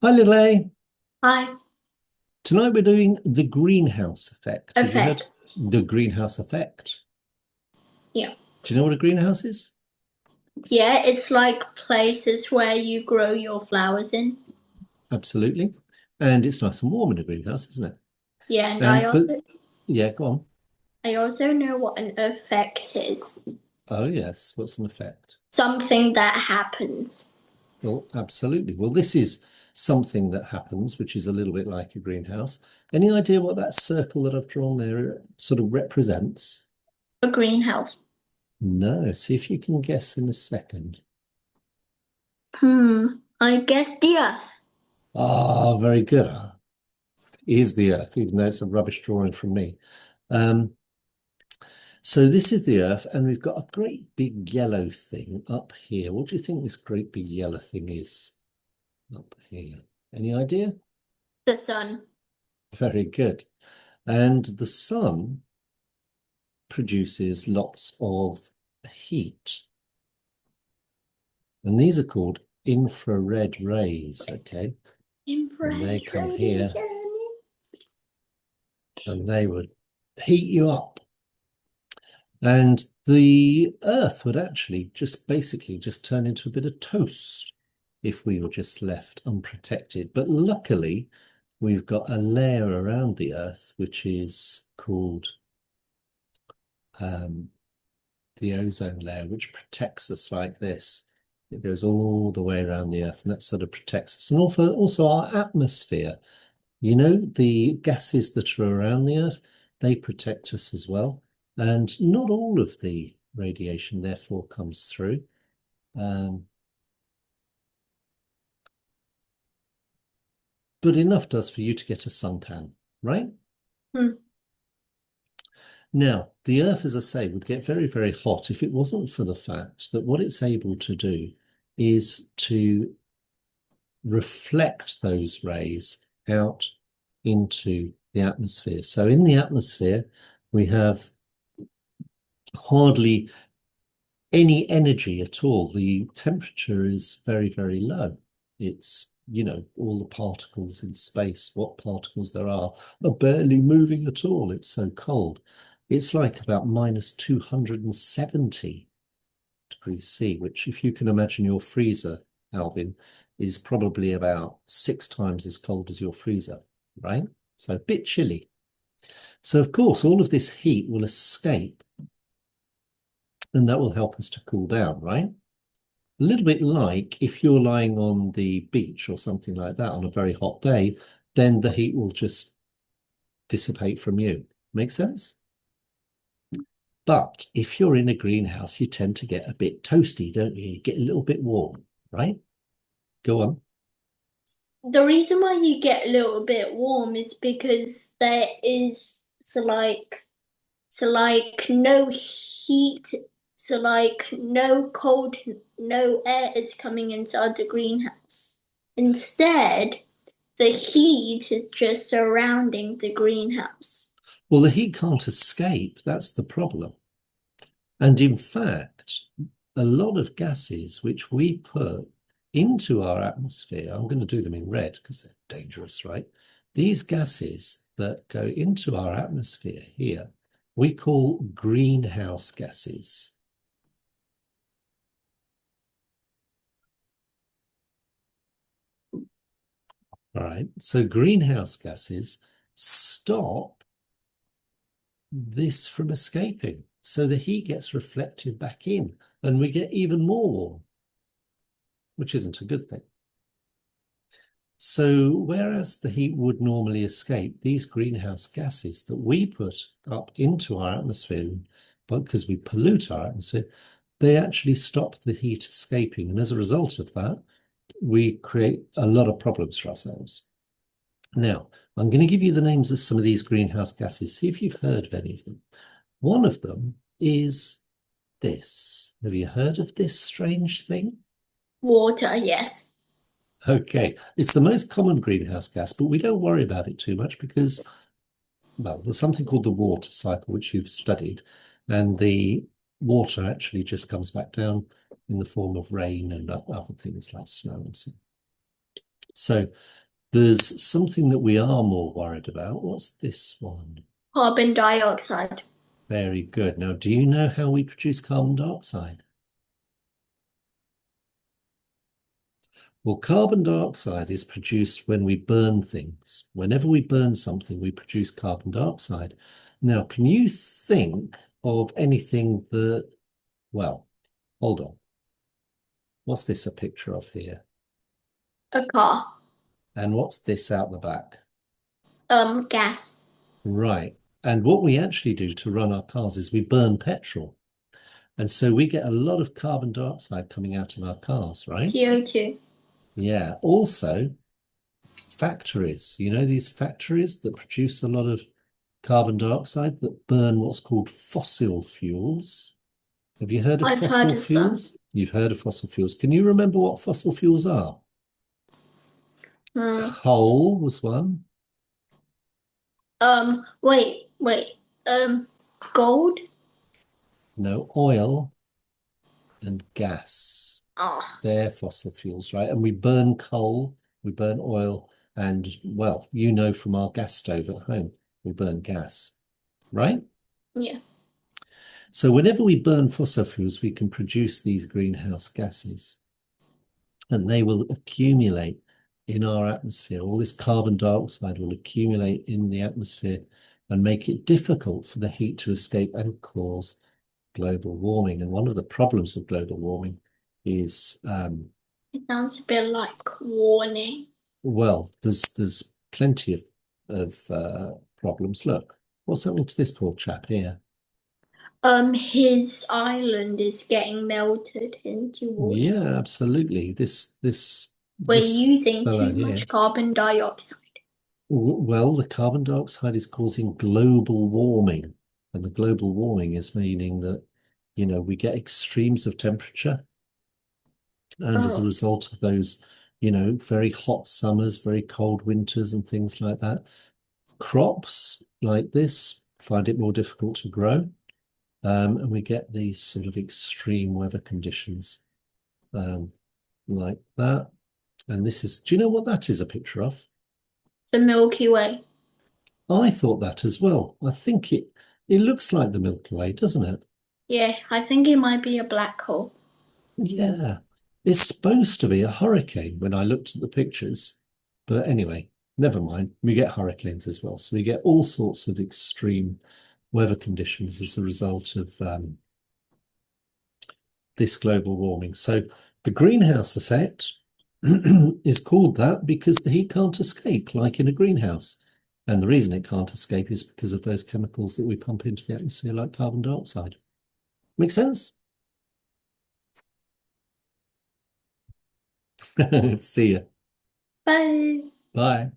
Hi, little A. Hi. Tonight we're doing the greenhouse effect. Have you heard Effect. the greenhouse effect? Yeah. Do you know what a greenhouse is? Yeah, it's like places where you grow your flowers in. Absolutely. And it's nice and warm in a greenhouse, isn't it? Yeah, and And but yeah, go on. I also know what an effect is. Oh yes, what's an effect? Something that happens. Well, absolutely. Well, this is something that happens, which is a little bit like a greenhouse. Any idea what that circle that I've drawn there sort of represents? A greenhouse. No, see if you can guess in a second. I guess the earth. Ah, very good. Is the Earth, even though it's a rubbish drawing from me. Um, so this is the Earth, and we've got a great big yellow thing up here. What do you think this great big yellow thing is up here? Any idea? The sun. Very good. And the sun produces lots of heat, and these are called infrared rays, okay? And they Infrared come here radiation. and they would heat you up. And the Earth would actually just basically just turn into a bit of toast if we were just left unprotected. But luckily, we've got a layer around the Earth which is called um, the ozone layer, which protects us like this. It goes all the way around the Earth, and that sort of protects us. And also our atmosphere. You know, the gases that are around the Earth, they protect us as well. And not all of the radiation, therefore, comes through. Um, but enough does for you to get a suntan, right? Hmm. Now, the Earth, as I say, would get very, very hot if it wasn't for the fact that what it's able to do is to reflect those rays out into the atmosphere. So in the atmosphere, we have hardly any energy at all. The temperature is very, very low. It's, all the particles in space, what particles there are barely moving at all. It's so cold. It's like about minus 270 degrees C, which, if you can imagine your freezer, Alvin, is probably about 6 times as cold as your freezer, right? So a bit chilly. So, of course, all of this heat will escape and that will help us to cool down, right? A little bit like if you're lying on the beach or something like that on a very hot day, then the heat will just dissipate from you. Make sense? But if you're in a greenhouse, you tend to get a bit toasty, don't you? You get a little bit warm, right? Go on. The reason why you get a little bit warm is because there is no heat, no cold, no air is coming inside the greenhouse. Instead, the heat is just surrounding the greenhouse. Well, the heat can't escape. That's the problem. And in fact, a lot of gases which we put into our atmosphere, I'm going to do them in red because they're dangerous, right? These gases that go into our atmosphere here, we call greenhouse gases. All right. So greenhouse gases stop this from escaping. So the heat gets reflected back in and we get even more warm, which isn't a good thing. So, whereas the heat would normally escape, these greenhouse gases that we put up into our atmosphere, but because we pollute our atmosphere, they actually stop the heat escaping. And as a result of that, we create a lot of problems for ourselves. Now, I'm going to give you the names of some of these greenhouse gases. See if you've heard of any of them. One of them is this. Have you heard of this strange thing? Water, yes. Okay, it's the most common greenhouse gas, but we don't worry about it too much because, well, there's something called the water cycle, which you've studied, and the water actually just comes back down in the form of rain and other things like snow and so on. So there's something that we are more worried about. What's this one? Carbon dioxide. Very good. Now, do you know how we produce carbon dioxide? Well, carbon dioxide is produced when we burn things. Whenever we burn something, we produce carbon dioxide. Now, can you think of anything that, well, hold on. What's this a picture of here? A car. And what's this out the back? Gas. Right. And what we actually do to run our cars is we burn petrol. And so we get a lot of carbon dioxide coming out of our cars, right? CO2. Yeah. Also, factories, these factories that produce a lot of carbon dioxide that burn what's called fossil fuels. Have you heard of I've heard fossil of some. fuels? You've heard of fossil fuels. Can you remember what fossil fuels are? Hmm. Coal was one. Wait. Gold? No, oil and gas. Oh, They're fossil fuels, right? And we burn coal, we burn oil, and well, from our gas stove at home, we burn gas, right? yeah. So whenever we burn fossil fuels, we can produce these greenhouse gases, and they will accumulate in our atmosphere. All this carbon dioxide will accumulate in the atmosphere and make it difficult for the heat to escape and cause global warming. And one of the problems of global warming is It sounds a bit like warning. well, there's plenty of problems. Look, what's happening to this poor chap here? His island is getting melted into water. Yeah, absolutely. We're This using fellow too here. much carbon dioxide. Well, the carbon dioxide is causing global warming, and the global warming is meaning that, we get extremes of temperature, and as a Oh, result of those, very hot summers, very cold winters, and things like that, crops like this find it more difficult to grow. And we get these sort of extreme weather conditions um, like that. And do you know what that is a picture of? the Milky Way. I thought that as well. I think it looks like the Milky Way, doesn't it? Yeah, I think it might be a black hole. Yeah. It's supposed to be a hurricane when I looked at the pictures. But anyway, never mind. We get hurricanes as well. So we get all sorts of extreme weather conditions as a result of this global warming. So the greenhouse effect is called that because the heat can't escape, like in a greenhouse. And the reason it can't escape is because of those chemicals that we pump into the atmosphere, like carbon dioxide. Make sense? See you. Bye. Bye.